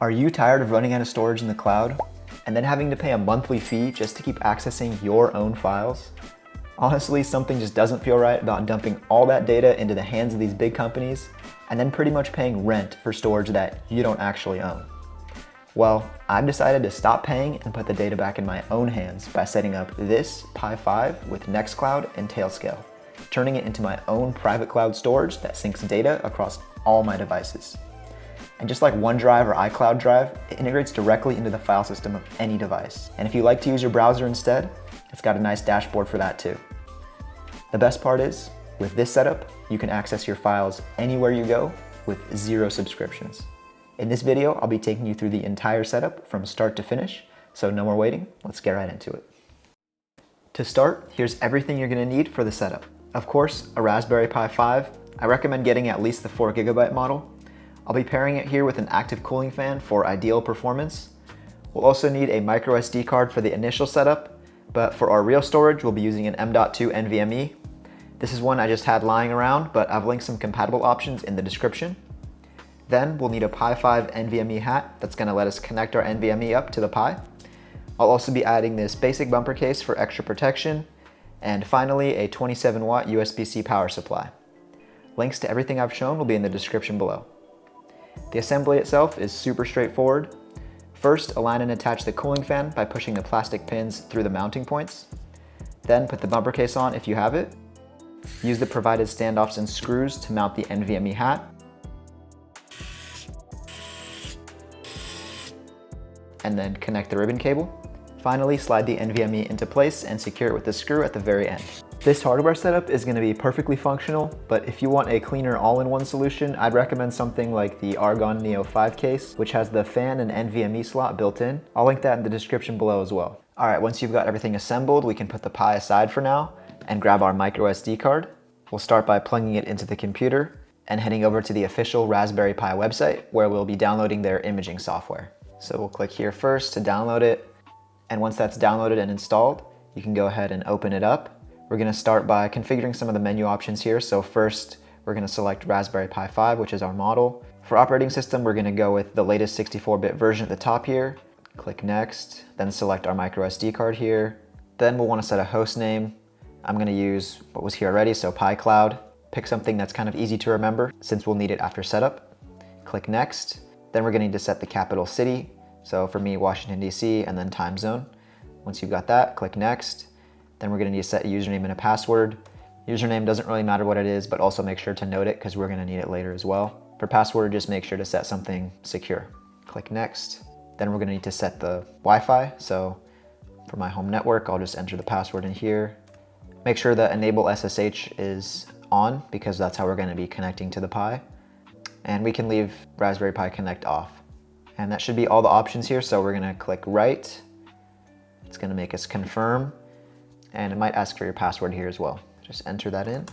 Are you tired of running out of storage in the cloud and then having to pay a monthly fee just to keep accessing your own files? Honestly, something just doesn't feel right about dumping all that data into the hands of these big companies and then pretty much paying rent for storage that you don't actually own. Well, I've decided to stop paying and put the data back in my own hands by setting up this Pi 5 with Nextcloud and Tailscale, turning it into my own private cloud storage that syncs data across all my devices. And just like OneDrive or iCloud Drive, it integrates directly into the file system of any device. And if you like to use your browser instead, it's got a nice dashboard for that too. The best part is, with this setup, you can access your files anywhere you go with 0 subscriptions. In this video, I'll be taking you through the entire setup from start to finish, so no more waiting, let's get right into it. To start, here's everything you're gonna need for the setup. Of course, a Raspberry Pi 5. I recommend getting at least the 4GB model. I'll be pairing it here with an active cooling fan for ideal performance. We'll also need a micro SD card for the initial setup, but for our real storage, we'll be using an M.2 NVMe. This is one I just had lying around, but I've linked some compatible options in the description. Then we'll need a Pi 5 NVMe hat that's gonna let us connect our NVMe up to the Pi. I'll also be adding this basic bumper case for extra protection, and finally a 27-watt USB-C power supply. Links to everything I've shown will be in the description below. The assembly itself is super straightforward. First, align and attach the cooling fan by pushing the plastic pins through the mounting points. Then put the bumper case on if you have it. Use the provided standoffs and screws to mount the NVMe hat. And then connect the ribbon cable. Finally, slide the NVMe into place and secure it with the screw at the very end. This hardware setup is going to be perfectly functional, but if you want a cleaner all-in-one solution, I'd recommend something like the Argon Neo 5 case, which has the fan and NVMe slot built in. I'll link that in the description below as well. All right, once you've got everything assembled, we can put the Pi aside for now and grab our micro SD card. We'll start by plugging it into the computer and heading over to the official Raspberry Pi website where we'll be downloading their imaging software. So we'll click here first to download it. And once that's downloaded and installed, you can go ahead and open it up. We're gonna start by configuring some of the menu options here. So first, we're gonna select Raspberry Pi 5, which is our model. For operating system, we're gonna go with the latest 64-bit version at the top here. Click Next, then select our micro SD card here. Then we'll wanna set a host name. I'm gonna use what was here already, so Pi Cloud. Pick something that's kind of easy to remember since we'll need it after setup. Click Next. Then we're gonna need to set the capital city. So for me, Washington, DC, and then time zone. Once you've got that, click Next. Then we're gonna need to set a username and a password. Username doesn't really matter what it is, but also make sure to note it because we're gonna need it later as well. For password, just make sure to set something secure. Click Next. Then we're gonna need to set the Wi-Fi. So for my home network, I'll just enter the password in here. Make sure that Enable SSH is on because that's how we're gonna be connecting to the Pi. And we can leave Raspberry Pi Connect off. And that should be all the options here. So we're gonna click right. It's gonna make us confirm. And it might ask for your password here as well. Just enter that in.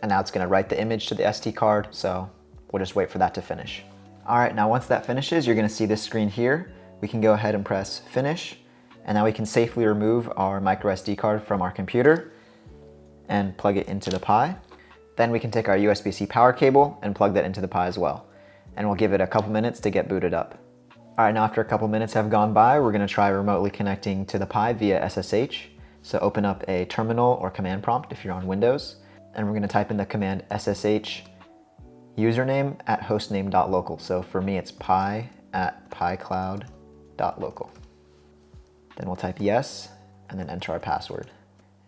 And now it's gonna write the image to the SD card. So we'll just wait for that to finish. All right, now once that finishes, you're gonna see this screen here. We can go ahead and press finish. And now we can safely remove our micro SD card from our computer and plug it into the Pi. Then we can take our USB-C power cable and plug that into the Pi as well. And we'll give it a couple minutes to get booted up. All right, now after a couple minutes have gone by, we're gonna try remotely connecting to the Pi via SSH. So open up a terminal or command prompt if you're on Windows, and we're gonna type in the command SSH username at hostname.local. So for me, it's pi at picloud.local. Then we'll type yes, and then enter our password.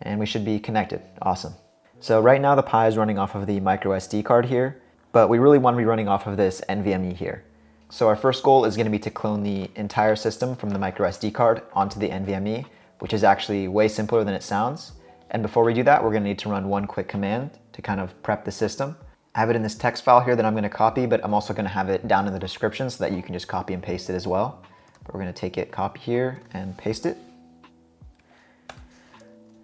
And we should be connected, awesome. So right now the Pi is running off of the micro SD card here, but we really wanna be running off of this NVMe here. So our first goal is gonna be to clone the entire system from the micro SD card onto the NVMe, which is actually way simpler than it sounds. And before we do that, we're gonna need to run one quick command to kind of prep the system. I have it in this text file here that I'm gonna copy, but I'm also gonna have it down in the description so that you can just copy and paste it as well. But we're gonna take it, copy here, and paste it.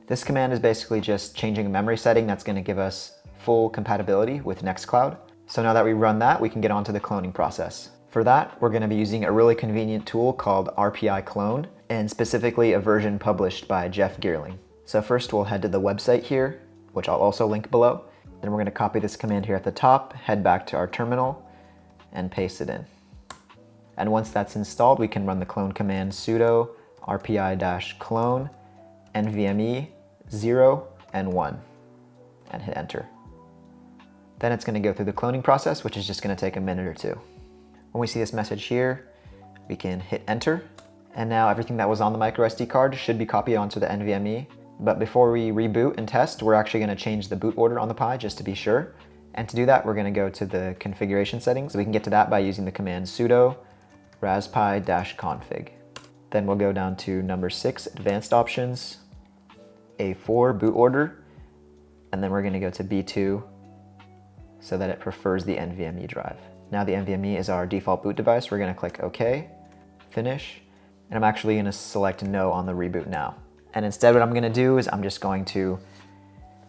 This command is basically just changing a memory setting that's gonna give us full compatibility with Nextcloud. So now that we run that, we can get on to the cloning process. For that, we're gonna be using a really convenient tool called RPI Clone, and specifically a version published by Jeff Geerling. So first we'll head to the website here, which I'll also link below. Then we're gonna copy this command here at the top, head back to our terminal, and paste it in. And once that's installed, we can run the clone command sudo rpi-clone nvme 0 and 1 and hit enter. Then it's going to go through the cloning process, which is just going to take a minute or two. When we see this message here, we can hit enter. And now everything that was on the micro SD card should be copied onto the NVMe. But before we reboot and test, we're actually going to change the boot order on the Pi just to be sure. And to do that, we're going to go to the configuration settings. We can get to that by using the command sudo raspi-config. Then we'll go down to number 6, advanced options, A4 boot order, and then we're going to go to B2 so that it prefers the NVMe drive. Now the NVMe is our default boot device. We're going to click OK, finish, and I'm actually going to select no on the reboot now. And instead what I'm going to do is I'm just going to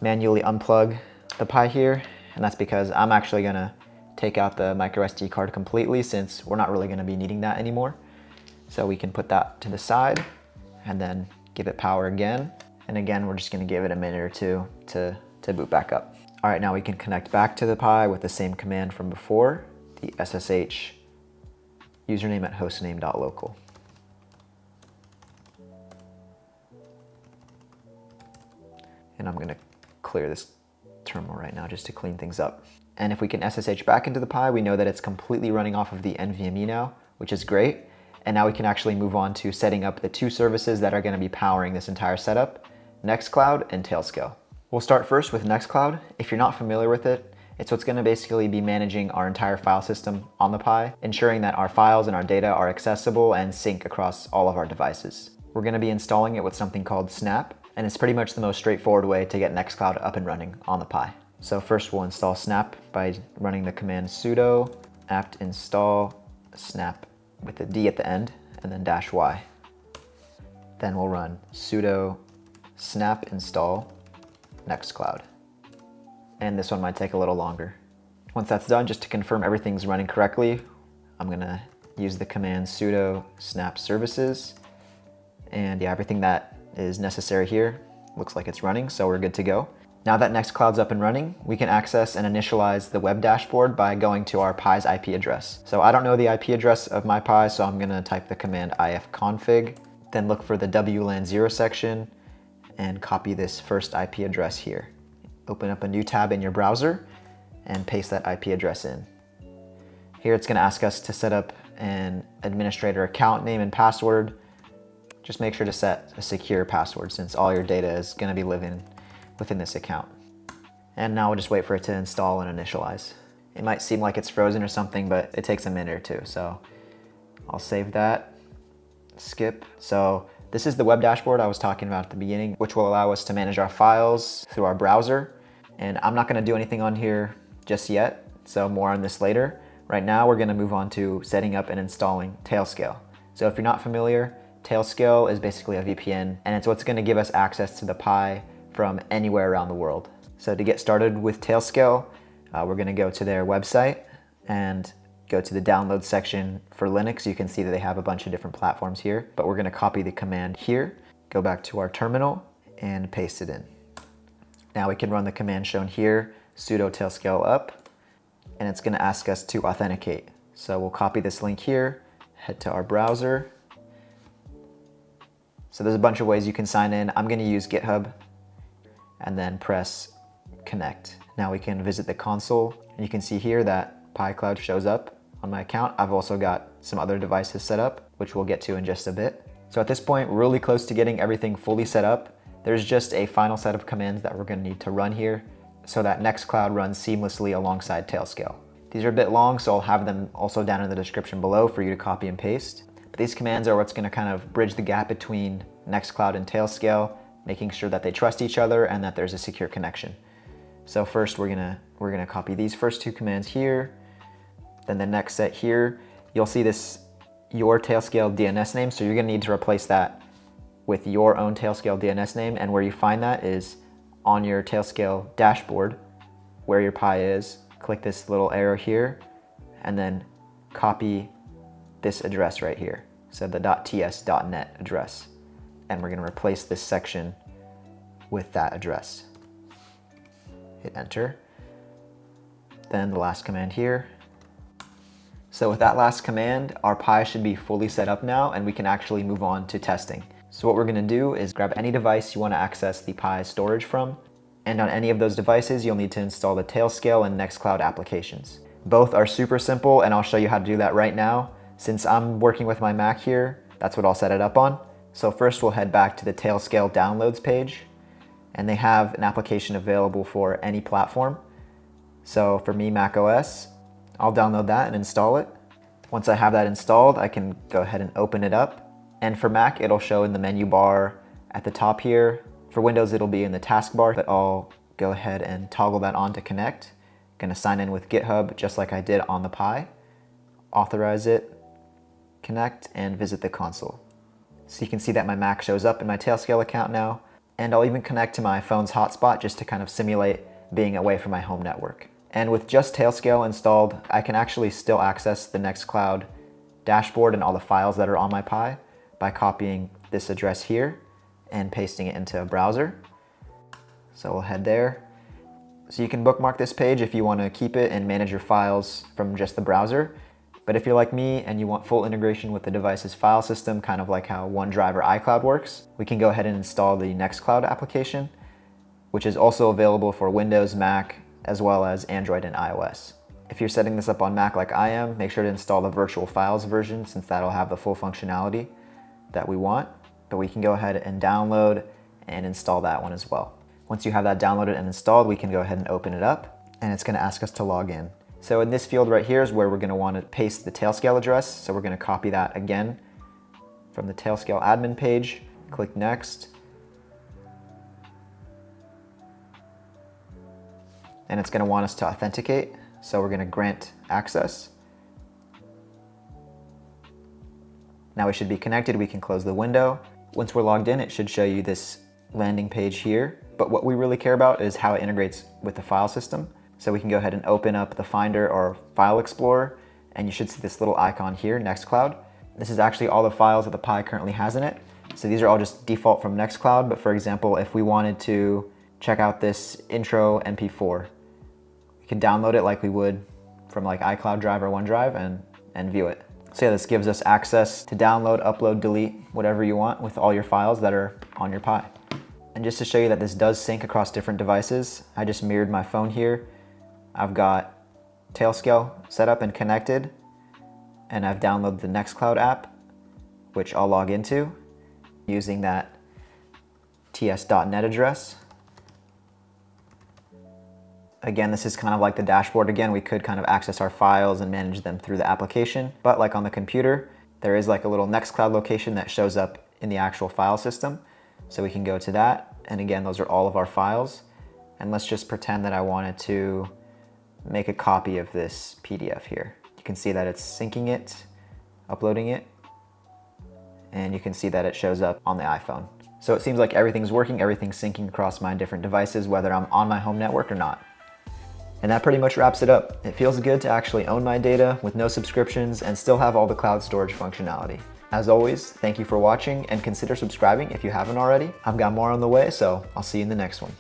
manually unplug the Pi here, and that's because I'm actually going to take out the micro SD card completely since we're not really going to be needing that anymore. So we can put that to the side and then give it power again. And again, we're just going to give it a minute or two to boot back up. All right, now we can connect back to the Pi with the same command from before, the SSH username at hostname.local. And I'm going to clear this terminal right now just to clean things up. And if we can SSH back into the Pi, we know that it's completely running off of the NVMe now, which is great. And now we can actually move on to setting up the 2 services that are going to be powering this entire setup, Nextcloud and Tailscale. We'll start first with Nextcloud. If you're not familiar with it, it's what's going to basically be managing our entire file system on the Pi, ensuring that our files and our data are accessible and sync across all of our devices. We're going to be installing it with something called Snap, and it's pretty much the most straightforward way to get Nextcloud up and running on the Pi. So first we'll install Snap by running the command sudo apt install snap with a D at the end and then -y. Then we'll run sudo snap install Nextcloud. And this one might take a little longer. Once that's done, just to confirm everything's running correctly, I'm gonna use the command sudo snap services. And yeah, everything that is necessary here looks like it's running, so we're good to go. Now that Nextcloud's up and running, we can access and initialize the web dashboard by going to our Pi's IP address. So I don't know the IP address of my Pi, so I'm gonna type the command ifconfig, then look for the WLAN 0 section and copy this first IP address here. Open up a new tab in your browser and paste that IP address in. Here it's gonna ask us to set up an administrator account name and password. Just make sure to set a secure password since all your data is gonna be living within this account. And now we'll just wait for it to install and initialize. It might seem like it's frozen or something, but it takes a minute or two. So I'll save that, skip. So this is the web dashboard I was talking about at the beginning, which will allow us to manage our files through our browser. And I'm not gonna do anything on here just yet, so more on this later. Right now, we're gonna move on to setting up and installing Tailscale. So if you're not familiar, Tailscale is basically a VPN, and it's what's gonna give us access to the Pi from anywhere around the world. So to get started with Tailscale, we're gonna go to their website and go to the download section for Linux. You can see that they have a bunch of different platforms here, but we're gonna copy the command here, go back to our terminal and paste it in. Now we can run the command shown here, sudo tailscale up, and it's gonna ask us to authenticate. So we'll copy this link here, head to our browser. So there's a bunch of ways you can sign in. I'm gonna use GitHub and then press connect. Now we can visit the console and you can see here that PiCloud shows up on my account. I've also got some other devices set up, which we'll get to in just a bit. So at this point, we're really close to getting everything fully set up. There's just a final set of commands that we're gonna need to run here so that Nextcloud runs seamlessly alongside Tailscale. These are a bit long, so I'll have them also down in the description below for you to copy and paste. But these commands are what's gonna kind of bridge the gap between Nextcloud and Tailscale, making sure that they trust each other and that there's a secure connection. So first we're gonna copy these first 2 commands here. Then the next set here, you'll see this your Tailscale DNS name, so you're gonna need to replace that with your own Tailscale DNS name, and where you find that is on your Tailscale dashboard where your Pi is. Click this little arrow here and then copy this address right here. So the .ts.net address. And we're gonna replace this section with that address. Hit enter. Then the last command here, So with that last command, our Pi should be fully set up now and we can actually move on to testing. So what we're gonna do is grab any device you wanna access the Pi storage from, and on any of those devices, you'll need to install the Tailscale and Nextcloud applications. Both are super simple and I'll show you how to do that right now. Since I'm working with my Mac here, that's what I'll set it up on. So first we'll head back to the Tailscale downloads page, and they have an application available for any platform. So for me, Mac OS, I'll download that and install it. Once I have that installed, I can go ahead and open it up. And for Mac, it'll show in the menu bar at the top here. For Windows, it'll be in the taskbar, but I'll go ahead and toggle that on to connect. Gonna sign in with GitHub just like I did on the Pi. Authorize it, connect, and visit the console. So you can see that my Mac shows up in my Tailscale account now, and I'll even connect to my phone's hotspot just to kind of simulate being away from my home network. And with just Tailscale installed, I can actually still access the Nextcloud dashboard and all the files that are on my Pi by copying this address here and pasting it into a browser. So we'll head there. So you can bookmark this page if you want to keep it and manage your files from just the browser. But if you're like me and you want full integration with the device's file system, kind of like how OneDrive or iCloud works, we can go ahead and install the Nextcloud application, which is also available for Windows, Mac, as well as Android and iOS. If you're setting this up on Mac like I am, make sure to install the virtual files version since that'll have the full functionality that we want. But we can go ahead and download and install that one as well. Once you have that downloaded and installed, we can go ahead and open it up, and it's gonna ask us to log in. So in this field right here is where we're gonna wanna paste the Tailscale address. So we're gonna copy that again from the Tailscale admin page, click next, and it's gonna want us to authenticate. So we're gonna grant access. Now we should be connected, we can close the window. Once we're logged in, it should show you this landing page here. But what we really care about is how it integrates with the file system. So we can go ahead and open up the Finder or File Explorer, and you should see this little icon here, Nextcloud. This is actually all the files that the Pi currently has in it. So these are all just default from Nextcloud, but for example, if we wanted to check out this intro MP4, we can download it like we would from like iCloud Drive or OneDrive and view it. So yeah, this gives us access to download, upload, delete, whatever you want with all your files that are on your Pi. And just to show you that this does sync across different devices, I just mirrored my phone here. I've got Tailscale set up and connected, and I've downloaded the Nextcloud app, which I'll log into using that ts.net address. Again, this is kind of like the dashboard. Again, we could kind of access our files and manage them through the application, but like on the computer, there is like a little Nextcloud location that shows up in the actual file system. So we can go to that, and again, those are all of our files. And let's just pretend that I wanted to make a copy of this PDF here. You can see that it's syncing it, uploading it, and you can see that it shows up on the iPhone. So it seems like everything's working, everything's syncing across my different devices, whether I'm on my home network or not. And that pretty much wraps it up. It feels good to actually own my data with no subscriptions and still have all the cloud storage functionality. As always, thank you for watching and consider subscribing if you haven't already. I've got more on the way, so I'll see you in the next one.